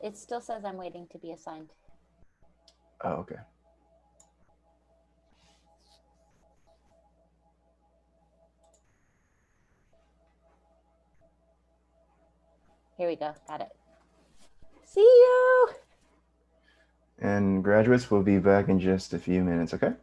It still says I'm waiting to be assigned. Oh, okay. Here we go. Got it. See you. And graduates will be back in just a few minutes, okay?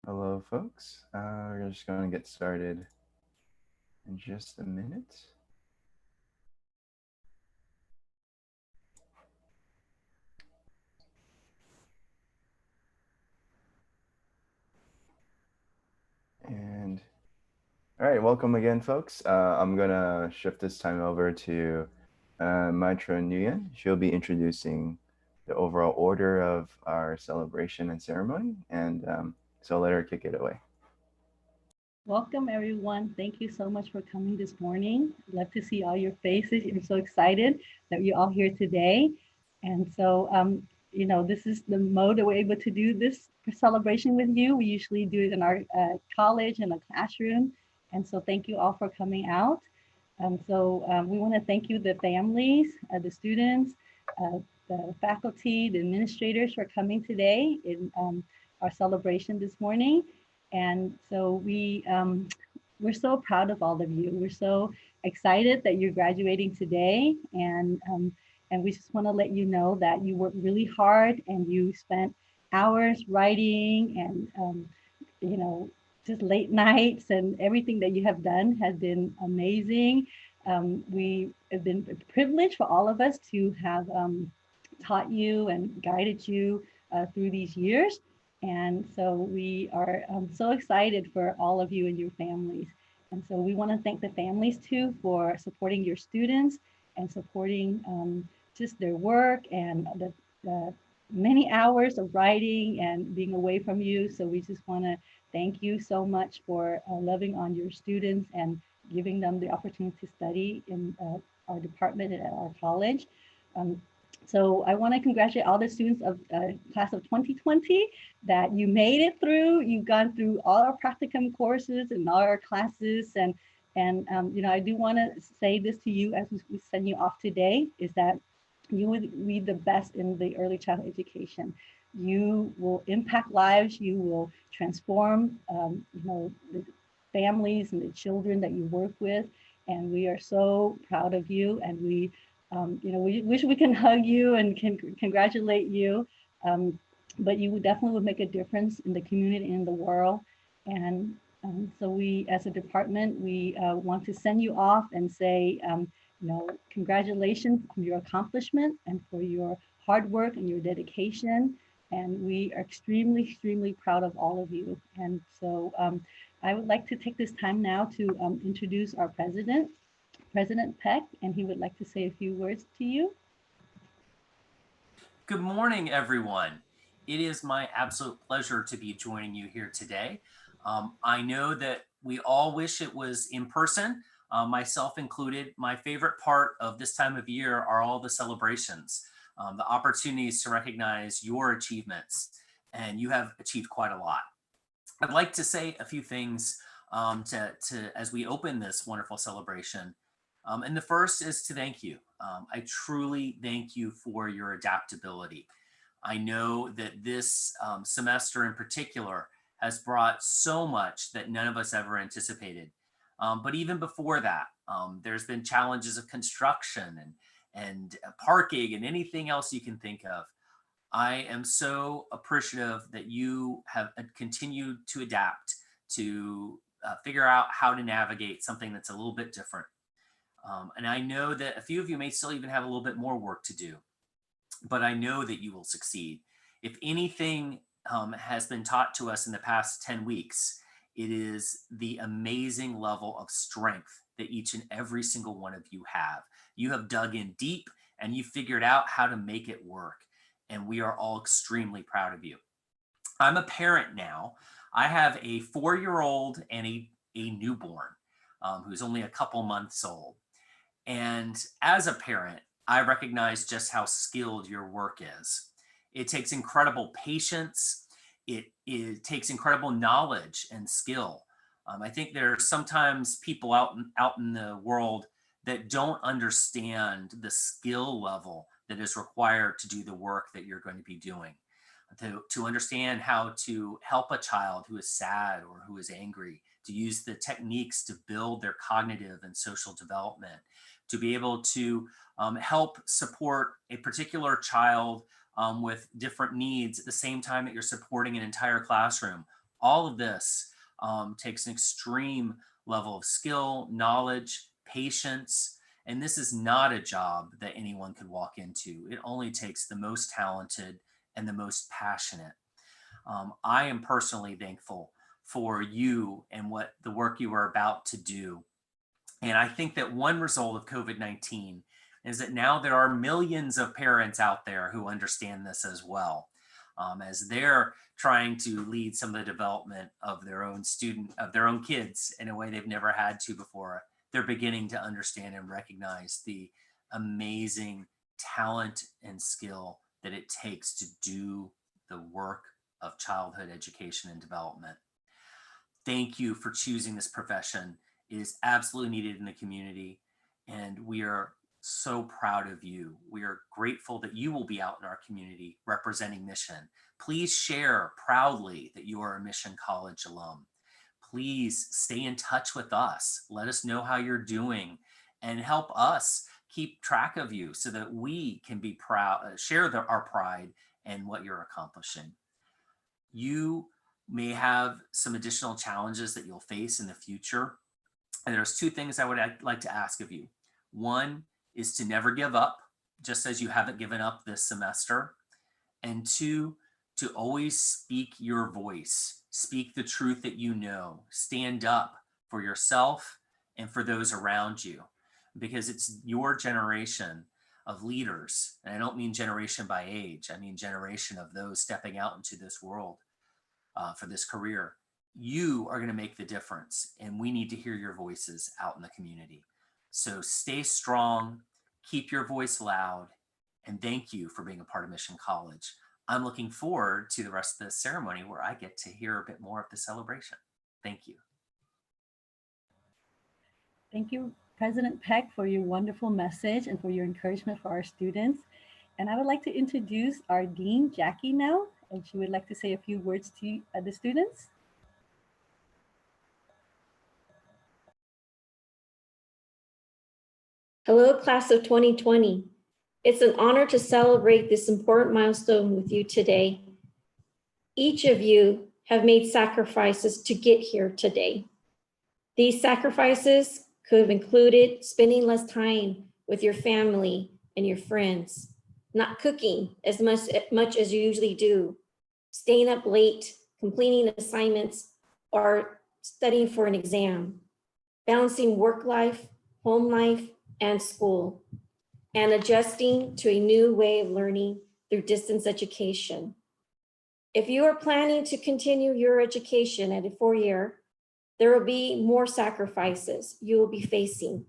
Hello, folks. We're just going to get started in just a minute. And all right, welcome again, folks. I'm gonna shift this time over to Maitra Nguyen. She'll be introducing the overall order of our celebration and ceremony, and so I'll let her kick it away. Welcome, everyone. Thank you so much for coming this morning. Love to see all your faces. I'm so excited that you're all here today. And so, this is the mode that we're able to do this celebration with you. We usually do it in our college in a classroom. And so, thank you all for coming out. We want to thank you, the families, the students, uh, the faculty, the administrators for coming today in our celebration this morning. And so we're so proud of all of you. We're so excited that you're graduating today, and we just want to let you know that you worked really hard and you spent hours writing and you know just late nights, and everything that you have done has been amazing. We have been privileged for all of us to have taught you and guided you through these years. And so we are so excited for all of you and your families. And so we want to thank the families too for supporting your students and supporting just their work and the many hours of writing and being away from you. So we just want to thank you so much for loving on your students and giving them the opportunity to study in our department at our college. Um, so I want to congratulate all the students of class of 2020 that you made it through. You've gone through all our practicum courses and all our classes. And I do want to say this to you as we send you off today, is that you would be the best in the early childhood education. You will impact lives. You will transform, the families and the children that you work with. And we are so proud of you. And we wish we can hug you and can congratulate you. But you would definitely would make a difference in the community and in the world. And so we, as a department, we want to send you off and say, congratulations on your accomplishment and for your hard work and your dedication. And we are extremely, extremely proud of all of you. And so I would like to take this time now to introduce our president, President Peck, and he would like to say a few words to you. Good morning, everyone. It is my absolute pleasure to be joining you here today. I know that we all wish it was in person, myself included. My favorite part of this time of year are all the celebrations, the opportunities to recognize your achievements, and you have achieved quite a lot. I'd like to say a few things as we open this wonderful celebration. And the first is to thank you. I truly thank you for your adaptability. I know that this semester in particular has brought so much that none of us ever anticipated. But even before that, there's been challenges of construction and parking and anything else you can think of. I am so appreciative that you have continued to adapt, to figure out how to navigate something that's a little bit different. And I know that a few of you may still even have a little bit more work to do, but I know that you will succeed. If anything has been taught to us in the past 10 weeks, it is the amazing level of strength that each and every single one of you have. You have dug in deep and you figured out how to make it work. And we are all extremely proud of you. I'm a parent now. I have a 4-year-old and a newborn who's only a couple months old. And as a parent, I recognize just how skilled your work is. It takes incredible patience. It takes incredible knowledge and skill. I think there are sometimes people out in the world that don't understand the skill level that is required to do the work that you're going to be doing. To understand how to help a child who is sad or who is angry, to use the techniques to build their cognitive and social development, to be able to help support a particular child with different needs at the same time that you're supporting an entire classroom. All of this takes an extreme level of skill, knowledge, patience, and this is not a job that anyone could walk into. It only takes the most talented and the most passionate. I am personally thankful for you and what the work you are about to do. And I think that one result of COVID-19 is that now there are millions of parents out there who understand this as well, as they're trying to lead some of the development of their own kids in a way they've never had to before. They're beginning to understand and recognize the amazing talent and skill that it takes to do the work of childhood education and development. Thank you for choosing this profession. It is absolutely needed in the community, and we are so proud of you. We are grateful that you will be out in our community representing Mission. Please share proudly that you are a Mission College alum. Please stay in touch with us. Let us know how you're doing and help us keep track of you so that we can be proud, share our pride in what you're accomplishing. You may have some additional challenges that you'll face in the future. And there's two things I would like to ask of you. One is to never give up, just as you haven't given up this semester. And two, to always speak your voice, speak the truth that you know, stand up for yourself and for those around you, because it's your generation of leaders. And I don't mean generation by age, I mean generation of those stepping out into this world for this career. You are going to make the difference, and we need to hear your voices out in the community. So stay strong, keep your voice loud, and thank you for being a part of Mission College. I'm looking forward to the rest of the ceremony where I get to hear a bit more of the celebration. Thank you. Thank you, President Peck, for your wonderful message and for your encouragement for our students. And I would like to introduce our Dean, Jackie, now, and she would like to say a few words to the students. Hello, class of 2020. It's an honor to celebrate this important milestone with you today. Each of you have made sacrifices to get here today. These sacrifices could have included spending less time with your family and your friends, not cooking as much as you usually do, staying up late, completing assignments, or studying for an exam, balancing work life, home life, and school, and adjusting to a new way of learning through distance education. If you are planning to continue your education at a 4-year, there will be more sacrifices you will be facing.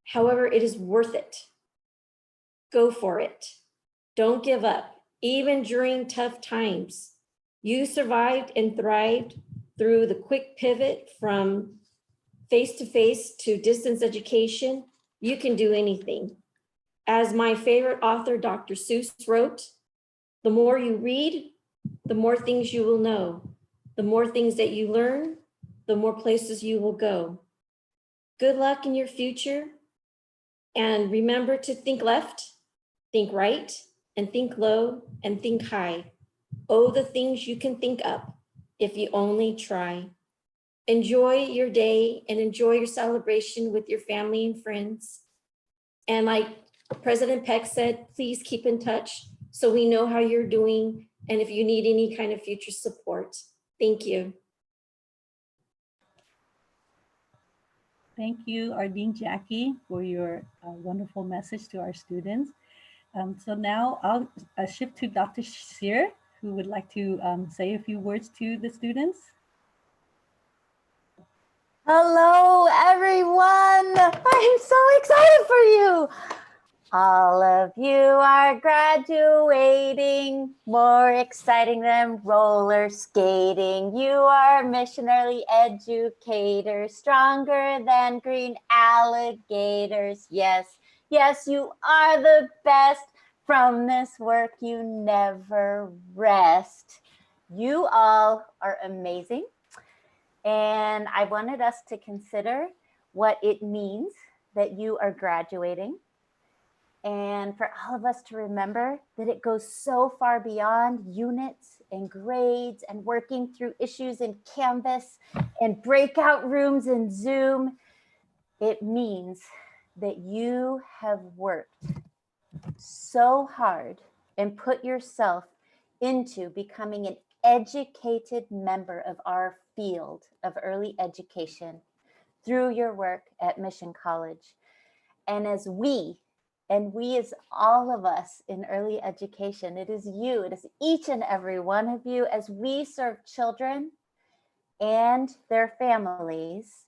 However, it is worth it. Go for it. Don't give up, even during tough times. You survived and thrived through the quick pivot from face-to-face to distance education. You can do anything. As my favorite author, Dr. Seuss, wrote, the more you read, the more things you will know. The more things that you learn, the more places you will go. Good luck in your future. And remember to think left, think right, and think low, and think high. Oh, the things you can think up if you only try. Enjoy your day and enjoy your celebration with your family and friends. And like President Peck said, please keep in touch so we know how you're doing and if you need any kind of future support. Thank you. Thank you, our Dean Jackie, for your wonderful message to our students. So now I'll shift to Dr. Sear, who would like to say a few words to the students. Hello, everyone. I'm so excited for you. All of you are graduating, more exciting than roller skating. You are mission early educators, stronger than green alligators. Yes, yes, you are the best. From this work, you never rest. You all are amazing. And I wanted us to consider what it means that you are graduating. and for all of us to remember that it goes so far beyond units and grades and working through issues in Canvas and breakout rooms in Zoom. It means that you have worked so hard and put yourself into becoming an educated member of our field of early education through your work at Mission College. And as all of us in early education, it is you, it is each and every one of you, as we serve children and their families,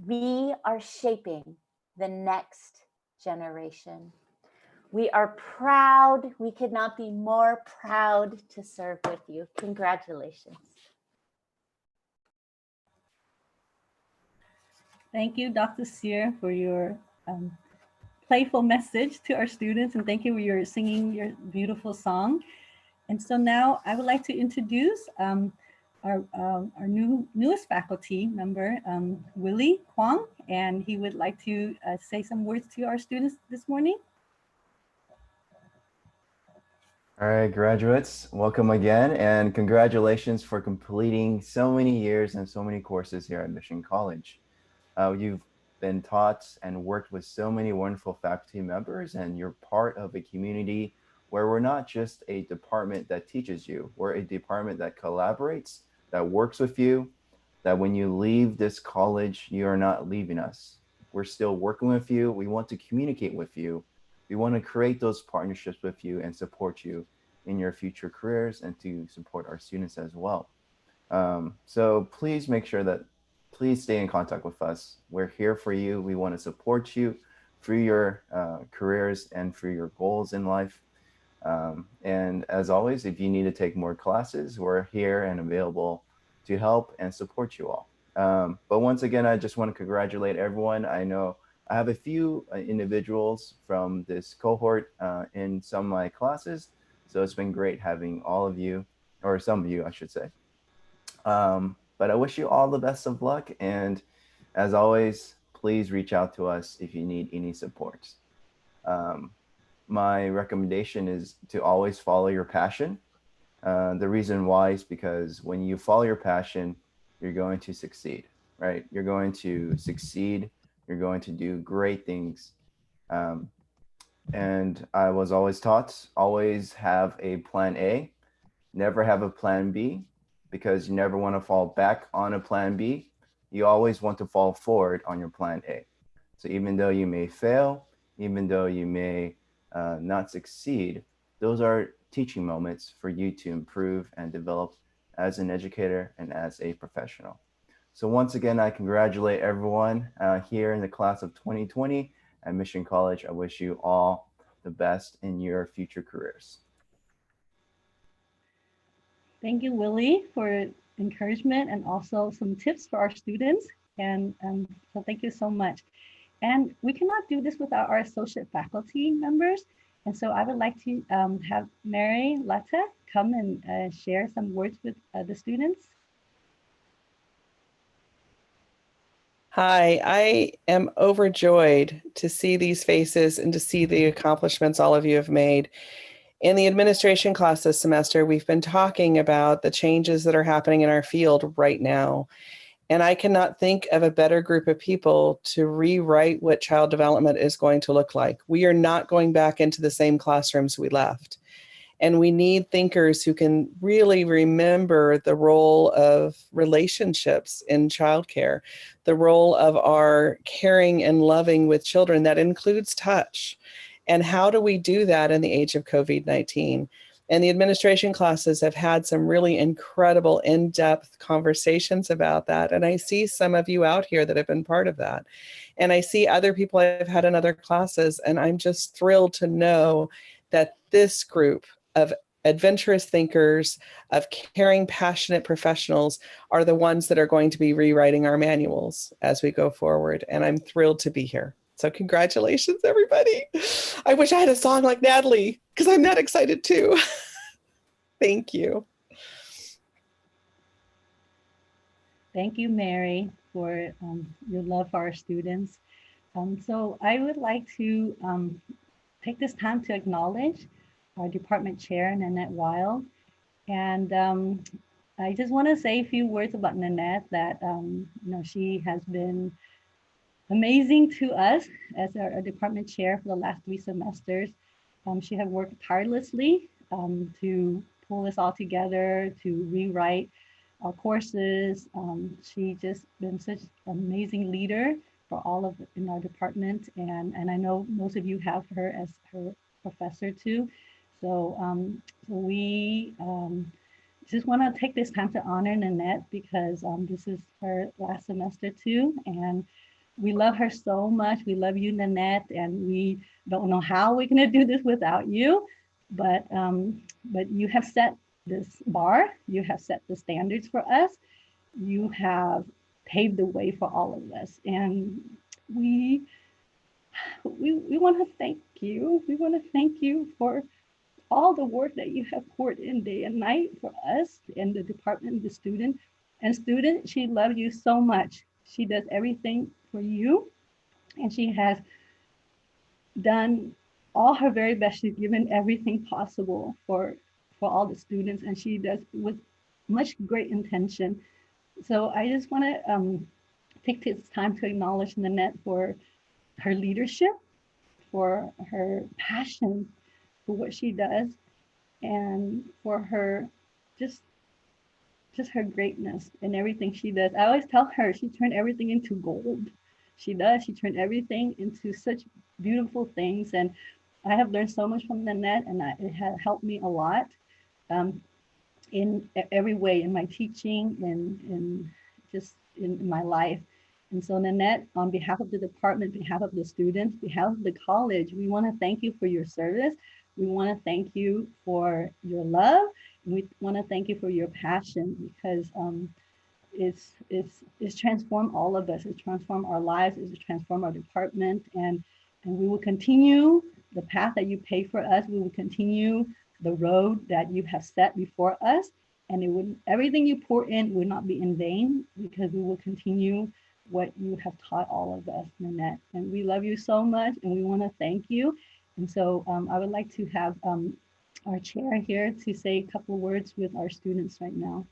we are shaping the next generation. We are proud. We could not be more proud to serve with you. Congratulations. Thank you, Dr. Sear, for your playful message to our students, and thank you for your singing your beautiful song. And so now I would like to introduce our newest faculty member, Willie Huang, and he would like to say some words to our students this morning. All right, graduates, welcome again, and congratulations for completing so many years and so many courses here at Mission College. You've been taught and worked with so many wonderful faculty members, and you're part of a community where we're not just a department that teaches you, we're a department that collaborates, that works with you, that when you leave this college, you are not leaving us. We're still working with you. We want to communicate with you. We want to create those partnerships with you and support you in your future careers and to support our students as well. So please make sure that please stay in contact with us. We're here for you. We want to support you through your careers and through your goals in life. And as always, if you need to take more classes, we're here and available to help and support you all. But once again, I just want to congratulate everyone. I know I have a few individuals from this cohort in some of my classes. So it's been great having all of you, or some of you, I should say. But I wish you all the best of luck. And as always, please reach out to us if you need any support. My recommendation is to always follow your passion. The reason why is because when you follow your passion, you're going to succeed, right? You're going to succeed. You're going to do great things. And I was always taught, always have a plan A, never have a plan B, because you never want to fall back on a plan B. You always want to fall forward on your plan A. So even though you may fail, even though you may not succeed, those are teaching moments for you to improve and develop as an educator and as a professional. So once again, I congratulate everyone here in the class of 2020 at Mission College. I wish you all the best in your future careers. Thank you, Willie, for encouragement and also some tips for our students. And so thank you so much. And we cannot do this without our associate faculty members. And so I would like to have Mary Latta come and share some words with the students. Hi, I am overjoyed to see these faces and to see the accomplishments all of you have made. In the administration class this semester, we've been talking about the changes that are happening in our field right now. And I cannot think of a better group of people to rewrite what child development is going to look like. We are not going back into the same classrooms we left. And we need thinkers who can really remember the role of relationships in childcare, the role of our caring and loving with children that includes touch. And how do we do that in the age of COVID-19? And the administration classes have had some really incredible in-depth conversations about that. And I see some of you out here that have been part of that. And I see other people I've had in other classes, and I'm just thrilled to know that this group of adventurous thinkers, of caring, passionate professionals are the ones that are going to be rewriting our manuals as we go forward. And I'm thrilled to be here. So congratulations, everybody. I wish I had a song like Natalie, because I'm that excited too. Thank you. Thank you, Mary, for your love for our students. So I would like to take this time to acknowledge our department chair, Nanette Wild. And I just want to say a few words about Nanette, that she has been amazing to us as our department chair for the last 3 semesters. She has worked tirelessly to pull us all together, to rewrite our courses. She just been such an amazing leader for all of in our department, and I know most of you have her as her professor too. So we just want to take this time to honor Nanette, because this is her last semester too, and we love her so much. We love you, Nanette, and we don't know how we're going to do this without you, but you have set this bar. You have set the standards for us. You have paved the way for all of us, and we want to thank you. We want to thank you for all the work that you have poured in day and night for us and the department, the student. And student, she loves you so much. She does everything for you, and she has done all her very best. She's given everything possible for all the students, and she does with much great intention. So I just want to take this time to acknowledge Nanette for her leadership, for her passion for what she does, and for her just her greatness in everything she does. I always tell her she turned everything into gold. She does. She turned everything into such beautiful things. And I have learned so much from Nanette, and it has helped me a lot in every way, in my teaching and just in my life. And so Nanette, on behalf of the department, behalf of the students, behalf of the college, we want to thank you for your service. We want to thank you for your love. And we want to thank you for your passion, because it's transformed all of us. It's transformed our lives. It's transformed our department. And we will continue the path that you paved for us. We will continue the road that you have set before us. And everything you pour in would not be in vain, because we will continue what you have taught all of us, Nanette. And we love you so much, and we want to thank you. And so I would like to have our chair here to say a couple of words with our students right now.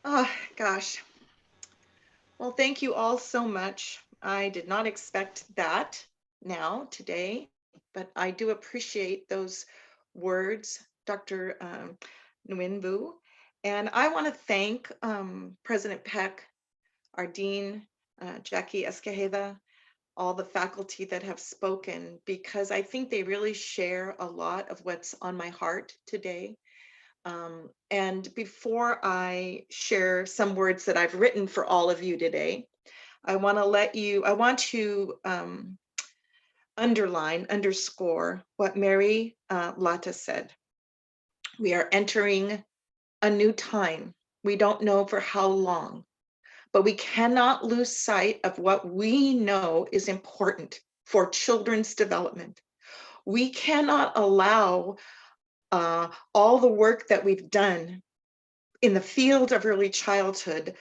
Oh, gosh. Well, thank you all so much. I did not expect that today, but I do appreciate those words, Dr. Nguyen Vu. And I want to thank President Peck, our Dean, Jackie Escajeda, all the faculty that have spoken, because I think they really share a lot of what's on my heart today. And before I share some words that I've written for all of you today, I want to underscore what Mary Lata said. We are entering a new time. We don't know for how long, but we cannot lose sight of what we know is important for children's development. We cannot allow all the work that we've done in the field of early childhood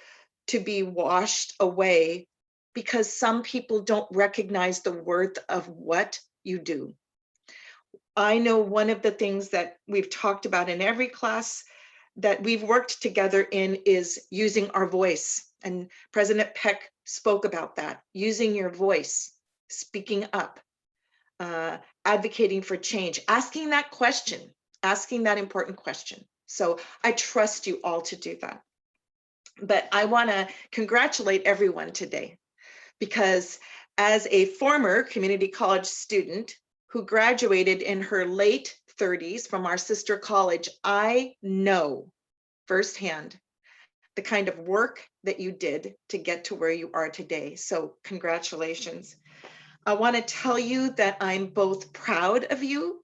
to be washed away because some people don't recognize the worth of what you do. I know one of the things that we've talked about in every class that we've worked together in is using our voice. And President Peck spoke about that, using your voice, speaking up, advocating for change, asking that question, asking that important question. So I trust you all to do that. But I want to congratulate everyone today, because as a former community college student who graduated in her late 30s from our sister college, I know firsthand the kind of work that you did to get to where you are today. So congratulations. I want to tell you that I'm both proud of you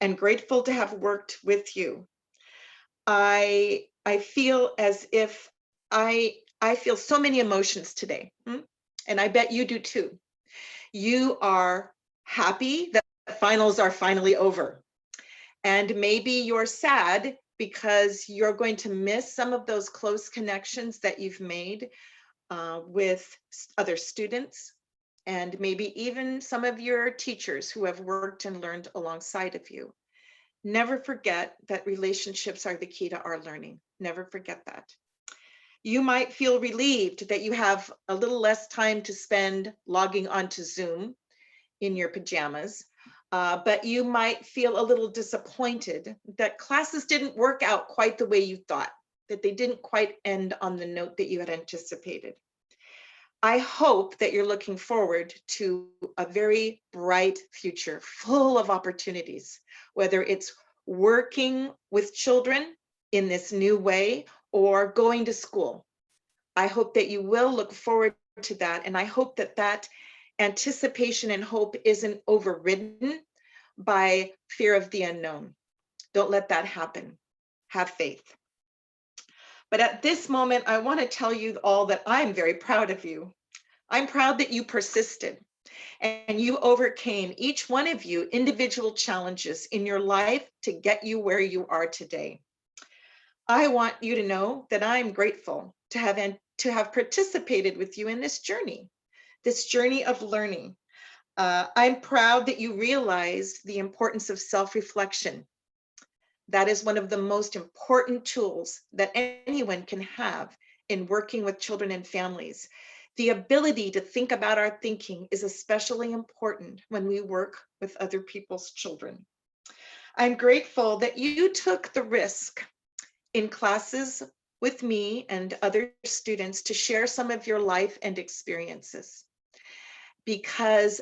and grateful to have worked with you. I feel as if I feel so many emotions today, and I bet you do too. You are happy that finals are finally over, and maybe you're sad because you're going to miss some of those close connections that you've made. with other students, and maybe even some of your teachers who have worked and learned alongside of you. Never forget that relationships are the key to our learning. Never forget that. You might feel relieved that you have a little less time to spend logging onto Zoom in your pajamas, but you might feel a little disappointed that classes didn't work out quite the way you thought, that they didn't quite end on the note that you had anticipated. I hope that you're looking forward to a very bright future full of opportunities, whether it's working with children in this new way or going to school. I hope that you will look forward to that. And I hope that that anticipation and hope isn't overridden by fear of the unknown. Don't let that happen. Have faith. But at this moment, I want to tell you all that I'm very proud of you. I'm proud that you persisted and you overcame, each one of you, individual challenges in your life to get you where you are today. I want you to know that I'm grateful to have participated with you in this journey of learning. I'm proud that you realized the importance of self-reflection. That is one of the most important tools that anyone can have in working with children and families. The ability to think about our thinking is especially important when we work with other people's children. I'm grateful that you took the risk in classes with me and other students to share some of your life and experiences, because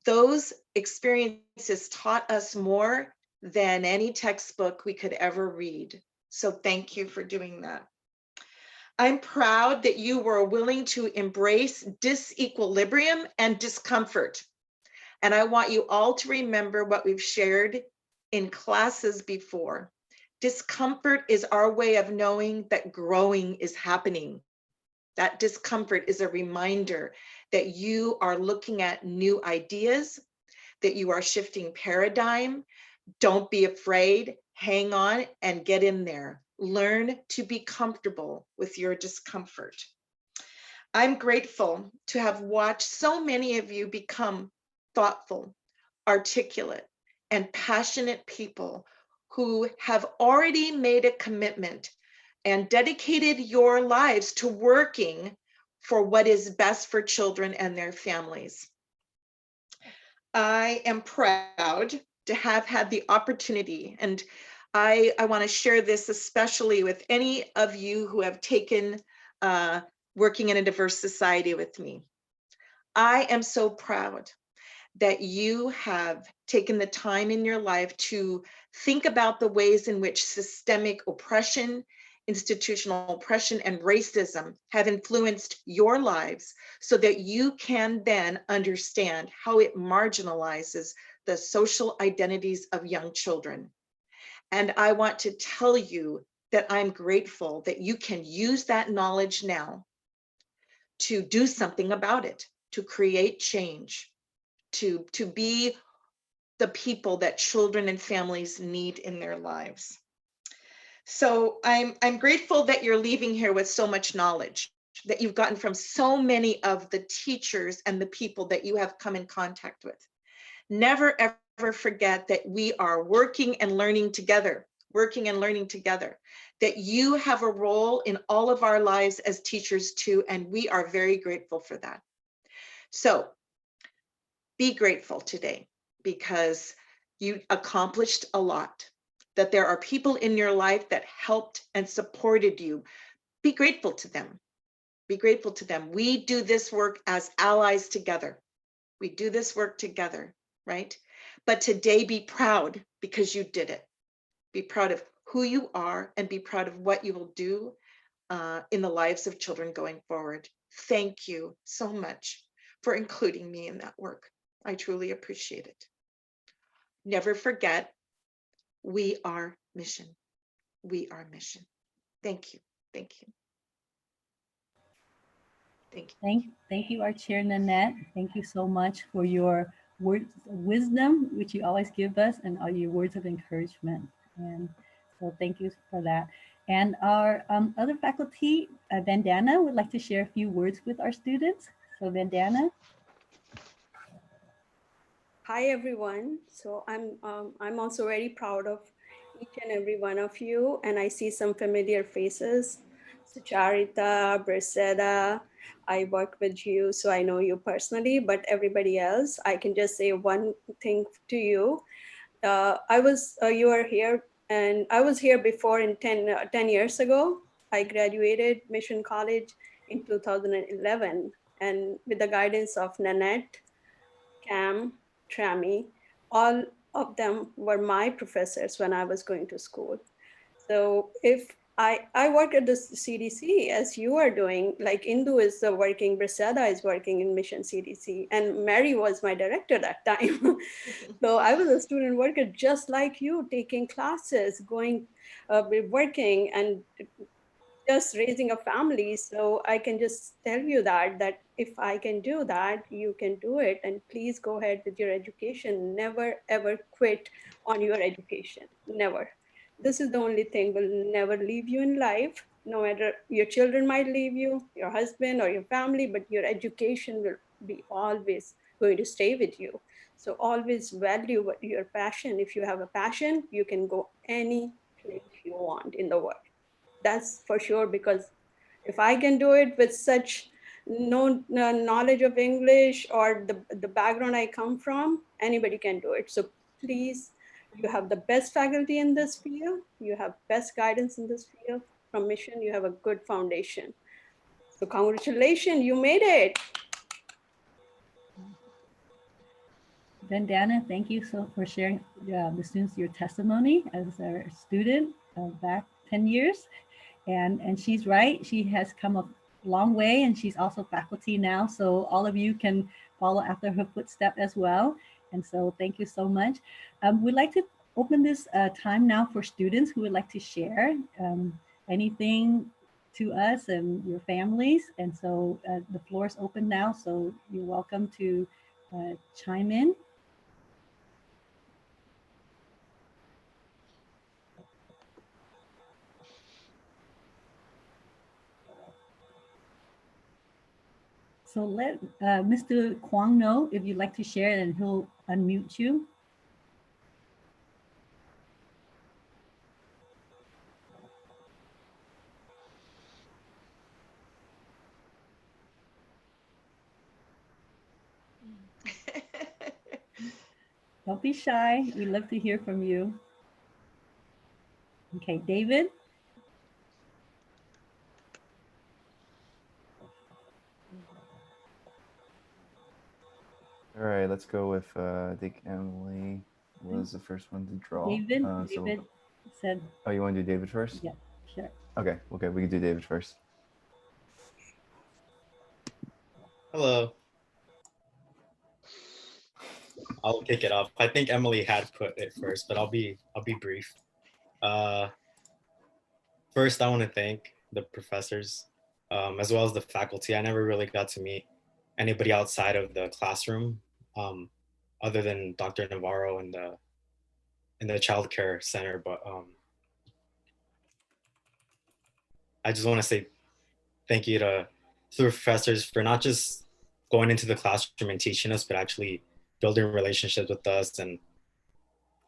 those experiences taught us more than any textbook we could ever read. So thank you for doing that. I'm proud that you were willing to embrace disequilibrium and discomfort. And I want you all to remember what we've shared in classes before. Discomfort is our way of knowing that growing is happening. That discomfort is a reminder that you are looking at new ideas, that you are shifting paradigm. Don't be afraid, hang on and get in there. Learn to be comfortable with your discomfort. I'm grateful to have watched so many of you become thoughtful, articulate, and passionate people who have already made a commitment and dedicated your lives to working for what is best for children and their families. I am proud to have had the opportunity, and I want to share this especially with any of you who have taken working in a diverse society with me. I am so proud that you have taken the time in your life to think about the ways in which systemic oppression, institutional oppression, and racism have influenced your lives so that you can then understand how it marginalizes the social identities of young children. And I want to tell you that I'm grateful that you can use that knowledge now to do something about it, to create change, to be the people that children and families need in their lives. So I'm grateful that you're leaving here with so much knowledge that you've gotten from so many of the teachers and the people that you have come in contact with. Never ever forget that we are working and learning together, that you have a role in all of our lives as teachers too, and we are very grateful for that. So be grateful today because you accomplished a lot, that there are people in your life that helped and supported you. Be grateful to them. Be grateful to them. We do this work as allies together. We do this work together, right? But today be proud because you did it. Be proud of who you are and be proud of what you will do in the lives of children going forward. Thank you so much for including me in that work. I truly appreciate it. Never forget, we are mission. We are mission. Thank you. Thank you. Thank you. Thank you, our chair, Nanette. Thank you so much for your words of wisdom, which you always give us, and all your words of encouragement. And so thank you for that. And our other faculty, Vandana, would like to share a few words with our students. So Vandana. Hi everyone. So I'm also very proud of each and every one of you, and I see some familiar faces. Sucharita, Braseda, I work with you, so I know you personally, but everybody else, I can just say one thing to you. You are here, and I was here before in 10 years ago. I graduated Mission College in 2011, and with the guidance of Nanette, Cam, Trami, all of them were my professors when I was going to school. So if I work at the CDC as you are doing, like Indu is working, Brisada is working in Mission CDC, and Mary was my director that time. So I was a student worker just like you, taking classes, going, working, and just raising a family. So I can just tell you that if I can do that, you can do it. And please go ahead with your education. Never, ever quit on your education. Never. This is the only thing will never leave you in life. No matter your children might leave you, your husband or your family, but your education will be always going to stay with you. So always value your passion. If you have a passion, you can go any place you want in the world. That's for sure, because if I can do it with such no knowledge of English or the background I come from, anybody can do it. So please, you have the best faculty in this field, you have best guidance in this field. From Mission, you have a good foundation. So congratulations, you made it. Vandana, thank you so for sharing the students your testimony as a student back 10 years. And she's right, she has come a long way, and she's also faculty now. So all of you can follow after her footstep as well. And so thank you so much. We'd like to open this time now for students who would like to share anything to us and your families. And so the floor is open now. So you're welcome to chime in. So let Mr. Huang know if you'd like to share, and he'll unmute you. Don't be shy. We'd love to hear from you. Okay, David. All right, let's go with I think Emily was the first one to draw. David said. Oh, you want to do David first? Yeah, sure. Okay, we can do David first. Hello. I'll kick it off. I think Emily had put it first, but I'll be brief. First, I want to thank the professors as well as the faculty. I never really got to meet anybody outside of the classroom, other than Dr. Navarro in the child care center. But I just want to say thank you to the professors for not just going into the classroom and teaching us, but actually building relationships with us and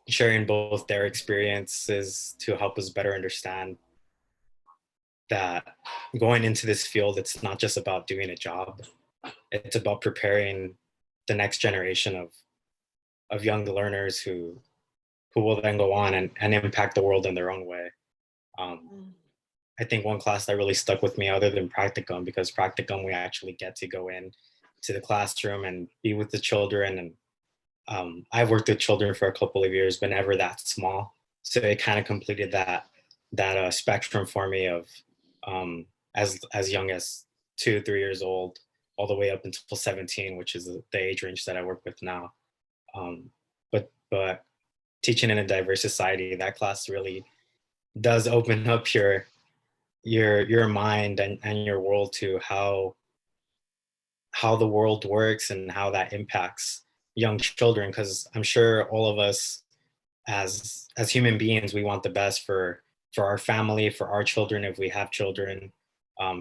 sharing both their experiences to help us better understand that going into this field, it's not just about doing a job. It's about preparing the next generation of young learners who will then go on and impact the world in their own way. I think one class that really stuck with me, other than practicum, because practicum we actually get to go in to the classroom and be with the children. And I've worked with children for a couple of years, but never that small. So it kind of completed that spectrum for me of as young as 2-3 years old, all the way up until 17, which is the age range that I work with now. But teaching in a diverse society, that class really does open up your mind and your world to how the world works and how that impacts young children. Because I'm sure all of us as human beings, we want the best for for our family, for our children, if we have children,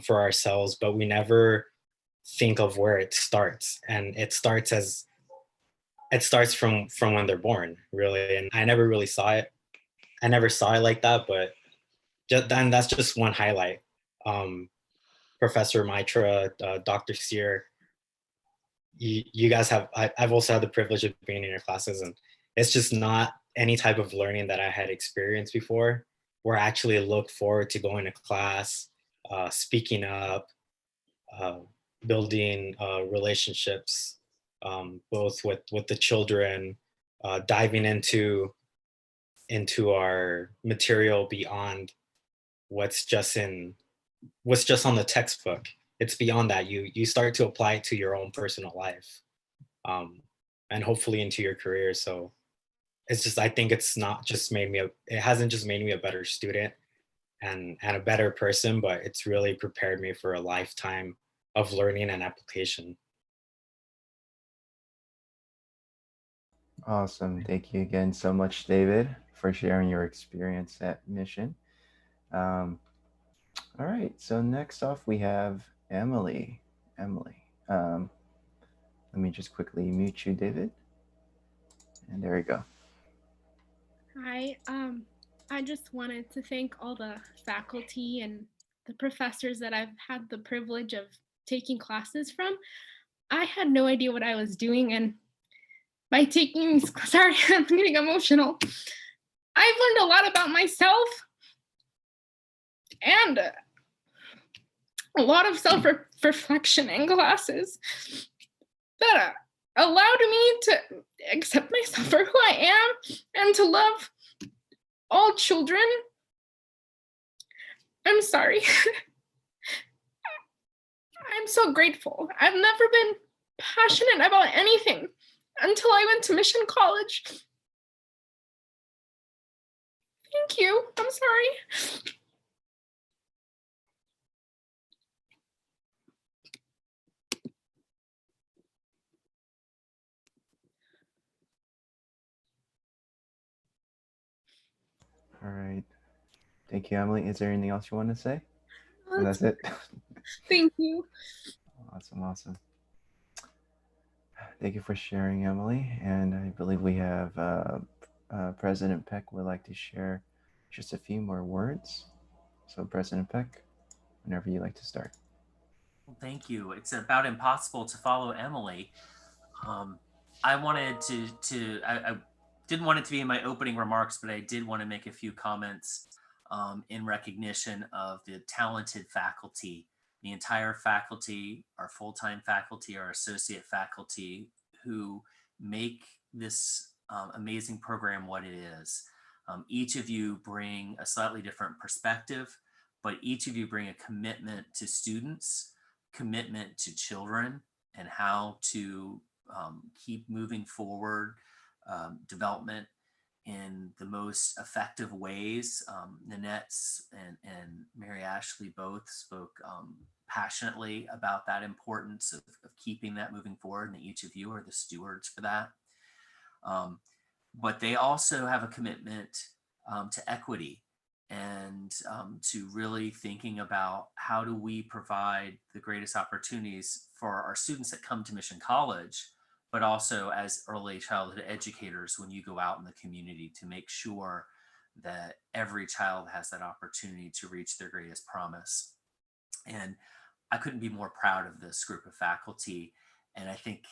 for ourselves, but we never think of where it starts. And it starts from when they're born, really. And I never really saw it. I never saw it like that, but then that's just one highlight. Professor Mitra, Dr. Sear, you guys have, I've also had the privilege of being in your classes, and it's just not any type of learning that I had experienced before, where I actually look forward to going to class, speaking up, building relationships, both with the children, diving into our material beyond what's just on the textbook. It's beyond that. You start to apply it to your own personal life, and hopefully into your career. So it's just, I think it's not just it hasn't just made me a better student and a better person, but it's really prepared me for a lifetime of learning and application. Awesome. Thank you again so much, David, for sharing your experience at Mission. All right, so next off we have Emily. Emily, let me just quickly mute you, David. And there we go. Hi, I just wanted to thank all the faculty and the professors that I've had the privilege of taking classes from. I had no idea what I was doing, and by taking these, sorry, I'm getting emotional. I've learned a lot about myself and a lot of self-reflection in classes that allowed me to accept myself for who I am and to love all children. I'm sorry. I'm so grateful. I've never been passionate about anything until I went to Mission College. Thank you. I'm sorry. All right. Thank you, Emily. Is there anything else you want to say? And that's it. Thank you. Awesome, awesome. Thank you for sharing, Emily. And I believe we have President Peck would like to share just a few more words. So President Peck, whenever you'd like to start. Well, thank you. It's about impossible to follow Emily. I wanted I didn't want it to be in my opening remarks, but I did want to make a few comments in recognition of the talented faculty, the entire faculty, our full-time faculty, our associate faculty, who make this amazing program what it is. Each of you bring a slightly different perspective, but each of you bring a commitment to students, commitment to children, and how to keep moving forward development in the most effective ways. Nanette and Mary Ashley both spoke passionately about that importance of keeping that moving forward, and each of you are the stewards for that. But they also have a commitment to equity and to really thinking about how do we provide the greatest opportunities for our students that come to Mission College, but also as early childhood educators when you go out in the community to make sure that every child has that opportunity to reach their greatest promise. And I couldn't be more proud of this group of faculty. And I think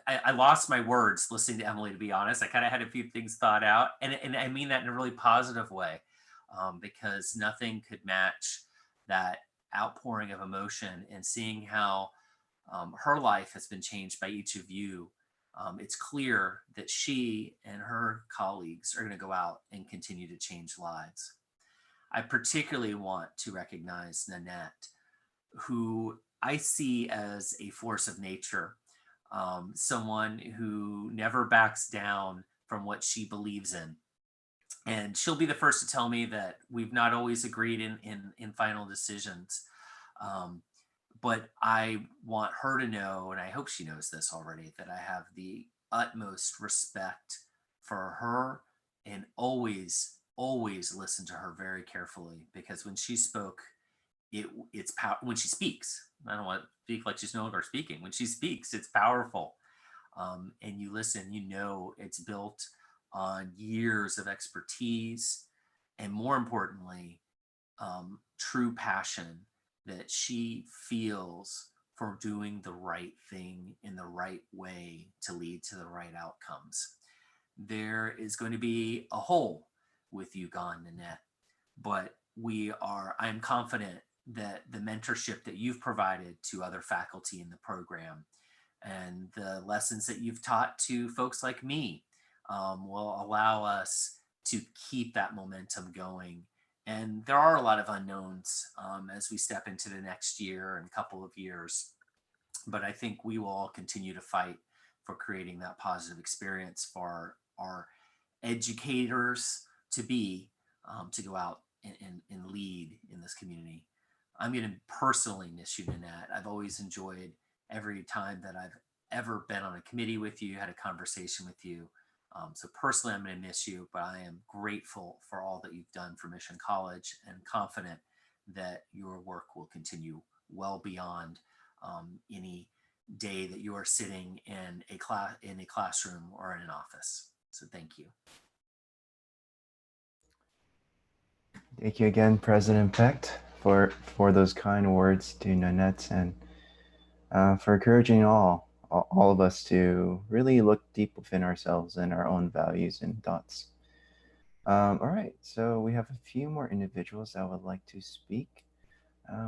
I lost my words listening to Emily, to be honest. I kind of had a few things thought out, and I mean that in a really positive way, because nothing could match that outpouring of emotion and seeing how her life has been changed by each of you. It's clear that she and her colleagues are going to go out and continue to change lives. I particularly want to recognize Nanette, who I see as a force of nature, someone who never backs down from what she believes in. And she'll be the first to tell me that we've not always agreed in final decisions. But I want her to know, and I hope she knows this already, that I have the utmost respect for her and always always listen to her very carefully, because when she spoke, it's power. When she speaks, I don't want to speak like she's no longer speaking. When she speaks, it's powerful. And you listen, you know, it's built on years of expertise, and more importantly, true passion that she feels for doing the right thing in the right way to lead to the right outcomes. There is going to be a hole with you gone, Nanette, but I'm confident that the mentorship that you've provided to other faculty in the program and the lessons that you've taught to folks like me will allow us to keep that momentum going. And there are a lot of unknowns as we step into the next year and couple of years, but I think we will all continue to fight for creating that positive experience for our educators to go out and lead in this community. I'm going to personally miss you, Nanette. I've always enjoyed every time that I've ever been on a committee with you, had a conversation with you. So personally, I'm going to miss you, but I am grateful for all that you've done for Mission College and confident that your work will continue well beyond any day that you are sitting in a classroom or in an office. So thank you. Thank you again, President Pecht, for those kind words to Nanette, and for encouraging all of us to really look deep within ourselves and our own values and thoughts. All right, so we have a few more individuals that would like to speak.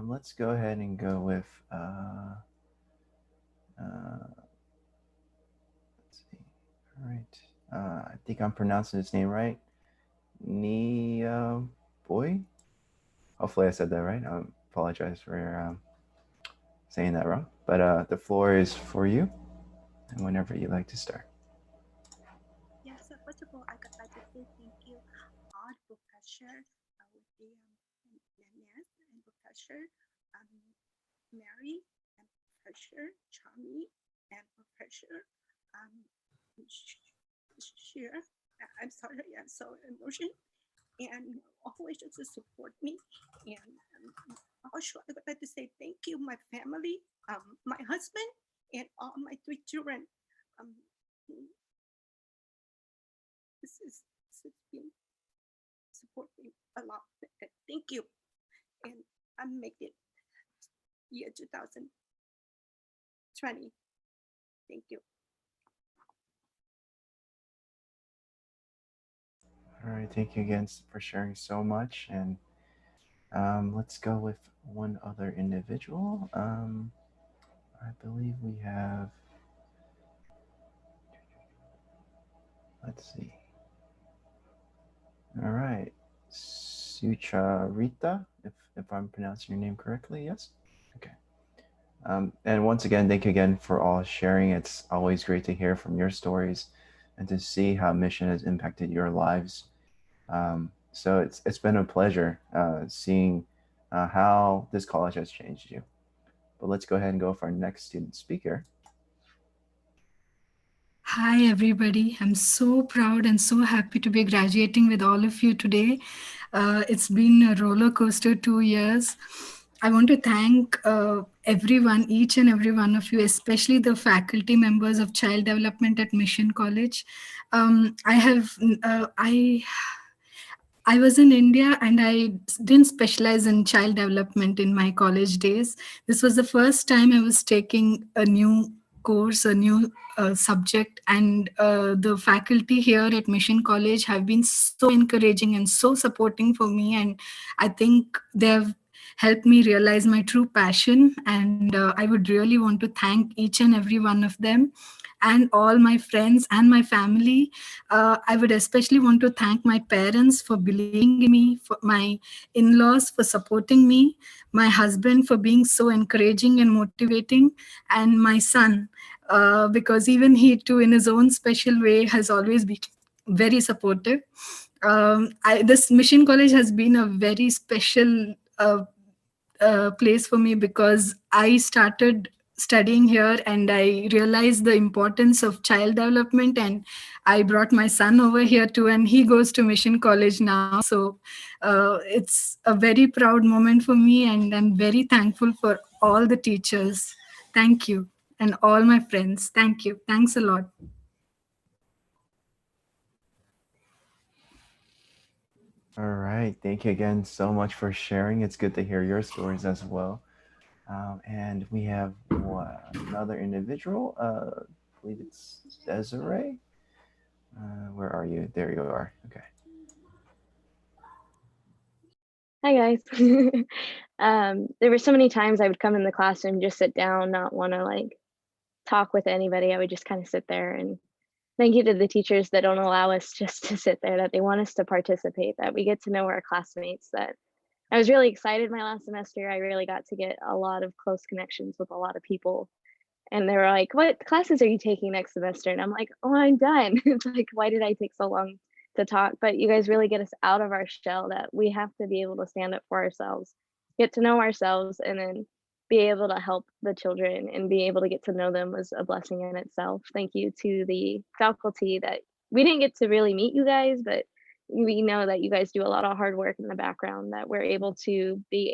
Let's go ahead and go with, let's see, all right. I think I'm pronouncing his name right. Boy. Hopefully I said that right. I apologize for saying that wrong. But the floor is for you, and whenever you'd like to start. Yes, so first of all, I would like to say thank you all the professor with the Nanette and Professor Mary and Professor Charlie and Professor Sheer. I'm sorry, I'm so emotional. And always just to support me. And also, I would like to say thank you, my family, my husband, and all my 3 children. This has been supporting a lot. Thank you. And I make it year 2020. Thank you. All right, thank you again for sharing so much. And let's go with one other individual. I believe we have, let's see. All right, Sucharita, if I'm pronouncing your name correctly, yes? Okay. And once again, thank you again for all sharing. It's always great to hear from your stories and to see how mission has impacted your lives. So it's been a pleasure seeing how this college has changed you. But let's go ahead and go for our next student speaker. Hi, everybody. I'm so proud and so happy to be graduating with all of you today. It's been a roller coaster 2 years. I want to thank everyone, each and every one of you, especially the faculty members of child development at Mission College. I was in India and I didn't specialize in child development in my college days. This was the first time I was taking a new course, a new subject, and the faculty here at Mission College have been so encouraging and so supporting for me, and I think they have helped me realize my true passion, and I would really want to thank each and every one of them and all my friends and my family. I would especially want to thank my parents for believing in me, for my in-laws for supporting me, my husband for being so encouraging and motivating, and my son, because even he too, in his own special way, has always been very supportive. This Mission College has been a very special place for me because I started studying here, and I realized the importance of child development, and I brought my son over here too, and he goes to Mission College now. So it's a very proud moment for me, and I'm very thankful for all the teachers. Thank you. And all my friends. Thank you. Thanks a lot. All right. Thank you again so much for sharing. It's good to hear your stories as well. And we have another individual. I believe it's Desiree. Where are you? There you are. Okay. Hi guys. There were so many times I would come in the classroom, just sit down, not want to like talk with anybody. I would just kind of sit there, and thank you to the teachers that don't allow us just to sit there, that they want us to participate, that we get to know our classmates. That I was really excited my last semester. I really got to get a lot of close connections with a lot of people. And they were like, "What classes are you taking next semester?" And I'm like, "Oh, I'm done." It's like, why did I take so long to talk? But you guys really get us out of our shell, that we have to be able to stand up for ourselves, get to know ourselves, and then be able to help the children and be able to get to know them was a blessing in itself. Thank you to the faculty that we didn't get to really meet you guys, but we know that you guys do a lot of hard work in the background, that we're able to be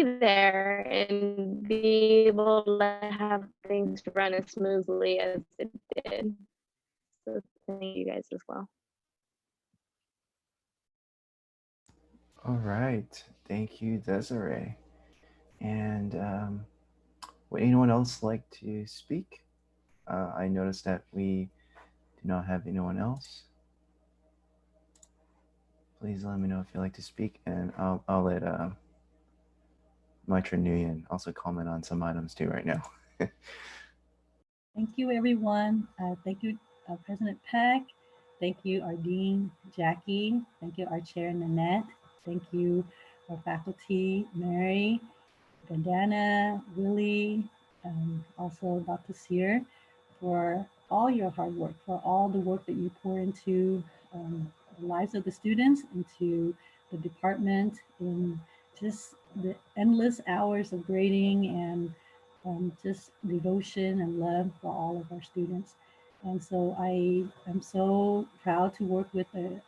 there and be able to have things run as smoothly as it did. So thank you guys as well. All right. Thank you, Desiree. And would anyone else like to speak? I noticed that we do not have anyone else. Please let me know if you'd like to speak, and I'll let Maitra Nguyen also comment on some items too right now. Thank you, everyone. Thank you, President Peck. Thank you, our Dean, Jackie. Thank you, our Chair, Nanette. Thank you, our faculty, Mary, Vandana, Willie, also Dr. Sear, for all your hard work, for all the work that you pour into the lives of the students, into the department, in just the endless hours of grading and just devotion and love for all of our students. And so I am so proud to work with an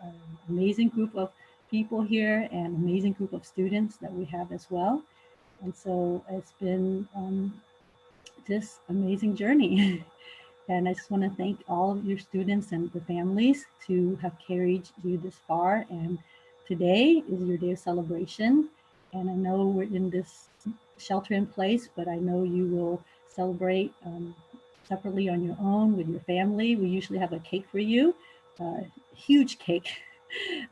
amazing group of people here and amazing group of students that we have as well. And so it's been just amazing journey. And I just want to thank all of your students and the families to have carried you this far. And today is your day of celebration. And I know we're in this shelter in place, but I know you will celebrate separately on your own with your family. We usually have a cake for you, huge cake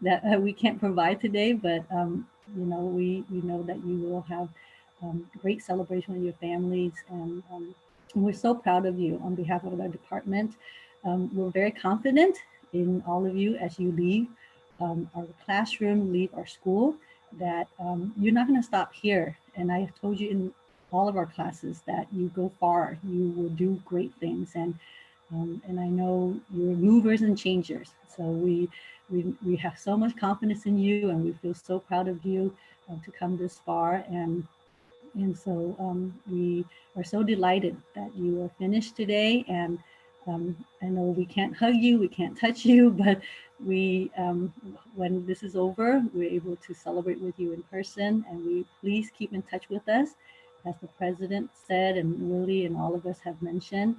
that we can't provide today, but you know, we know that you will have great celebration with your families, and we're so proud of you on behalf of our department. We're very confident in all of you as you leave our classroom, leave our school, that you're not going to stop here. And I have told you in all of our classes that you go far, you will do great things. And I know you're movers and changers. So we have so much confidence in you, and we feel so proud of you to come this far. And so we are so delighted that you are finished today. And I know we can't hug you, we can't touch you, but we, when this is over, we're able to celebrate with you in person. And we please keep in touch with us, as the president said, and Willie and all of us have mentioned.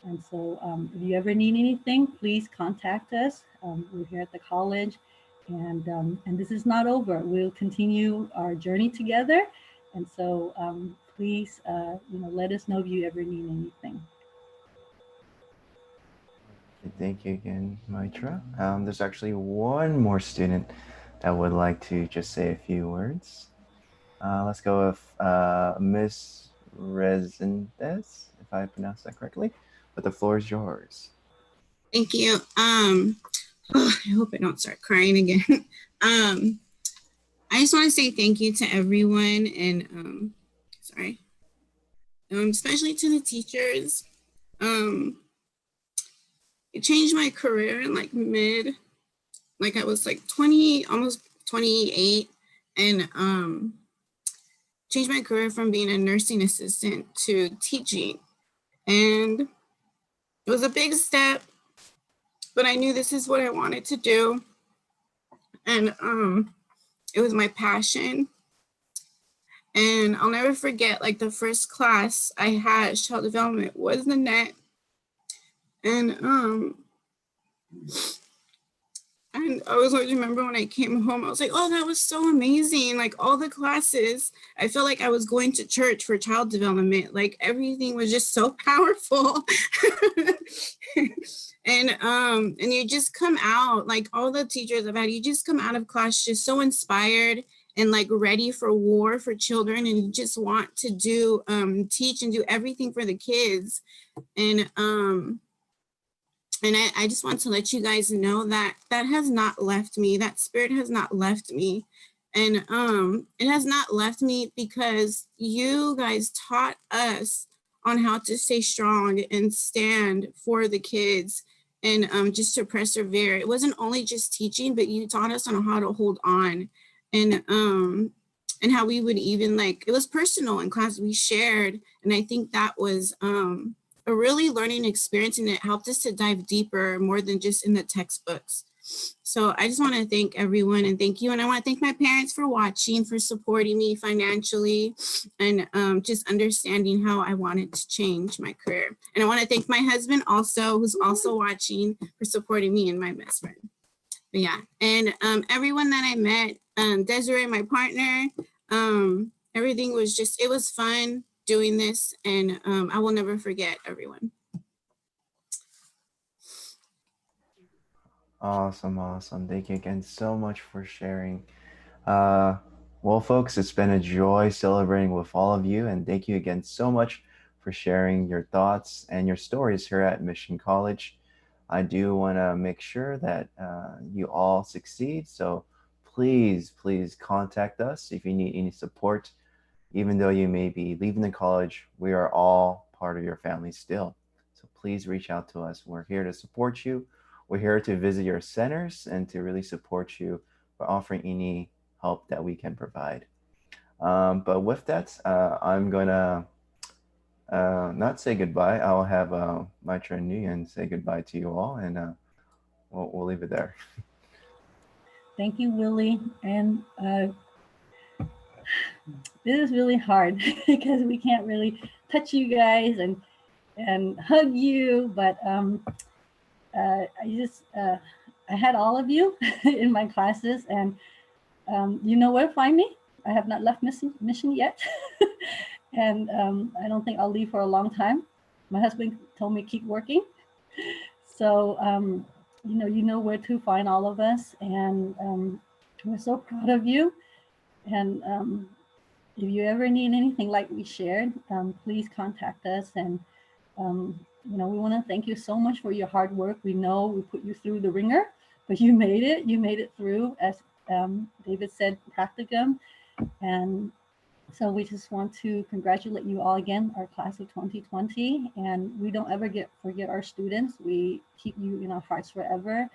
And so if you ever need anything, please contact us. We're here at the college, and this is not over. We'll continue our journey together. And so please, you know, let us know if you ever need anything. Thank you again, Maitra. There's actually one more student that would like to just say a few words. Let's go with Miss Resendez, if I pronounced that correctly. But the floor is yours. Thank you. I hope I don't start crying again. I just want to say thank you to everyone, and especially to the teachers. It changed my career in like I was like 20, almost 28, and changed my career from being a nursing assistant to teaching. And it was a big step, but I knew this is what I wanted to do. And it was my passion. And I'll never forget, like, the first class I had, child development, was Nanette. And I always remember when I came home, I was like, oh, that was so amazing. Like, all the classes, I felt like I was going to church for child development. Like, everything was just so powerful. And you just come out, like, all the teachers I've had, you just come out of class just so inspired and like ready for war for children, and you just want to do teach and do everything for the kids. And I just want to let you guys know that that has not left me. That spirit has not left me. And it has not left me because you guys taught us on how to stay strong and stand for the kids, and just to persevere. It wasn't only just teaching, but you taught us on how to hold on, and how we would even, like, it was personal in class, we shared. And I think that was a really learning experience, and it helped us to dive deeper more than just in the textbooks. So I just want to thank everyone, and thank you. And I want to thank my parents for watching, for supporting me financially, and just understanding how I wanted to change my career. And I want to thank my husband also, who's also watching, for supporting me and my best friend. But yeah, and everyone that I met, Desiree, my partner, everything was just, it was fun doing this, and I will never forget everyone. Awesome, awesome. Thank you again so much for sharing. Well, folks, it's been a joy celebrating with all of you, and thank you again so much for sharing your thoughts and your stories here at Mission College. I do want to make sure that you all succeed, so please contact us if you need any support. Even though you may be leaving the college, we are all part of your family still. So please reach out to us. We're here to support you. We're here to visit your centers and to really support you by offering any help that we can provide. But with that, I'm gonna not say goodbye. I'll have my friend Nguyen say goodbye to you all, and we'll leave it there. Thank you, Willie. And this is really hard because we can't really touch you guys and hug you, but I had all of you in my classes, and you know where to find me. I have not left mission yet. And I don't think I'll leave for a long time. My husband told me keep working. So, you know where to find all of us, and we're so proud of you. And if you ever need anything like we shared, please contact us. And we want to thank you so much for your hard work. We know we put you through the ringer, but you made it through, as David said, practicum. And so we just want to congratulate you all again, our class of 2020. And we don't ever forget our students. We keep you in our hearts forever.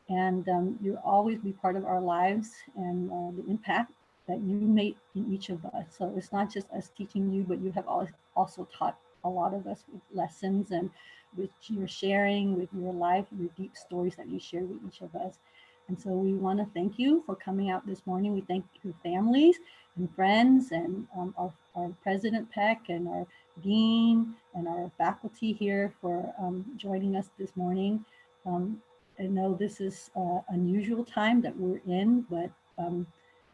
And you'll always be part of our lives, and the impact that you made in each of us. So it's not just us teaching you, but you have also taught a lot of us with lessons and with your sharing, with your life, your deep stories that you share with each of us. And so we want to thank you for coming out this morning. We thank your families and friends, and our President Peck and our Dean and our faculty here for joining us this morning. I know this is an unusual time that we're in, but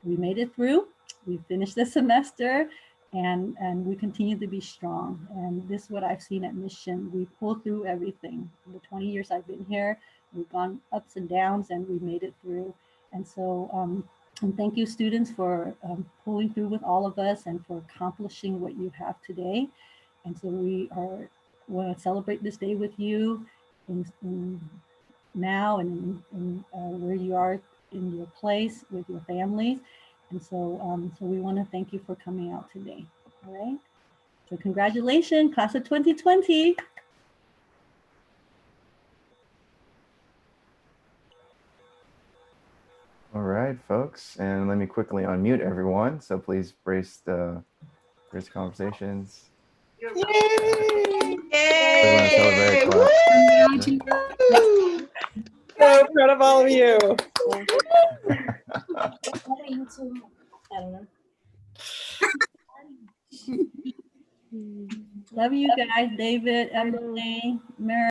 we made it through. We finished the semester, and we continue to be strong. And this is what I've seen at Mission. We pull through everything. In the 20 years I've been here, we've gone ups and downs, and we made it through. And so, and thank you, students, for pulling through with all of us and for accomplishing what you have today. And so we want to celebrate this day with you in now and in where you are in your place with your families. And so, so we want to thank you for coming out today. All right. So congratulations, class of 2020. All right, folks, and let me quickly unmute everyone. So please brace the Great conversations. Yay! Everyone celebrate. Clap. So proud of all of you. Love you guys, David, Emily, Mary.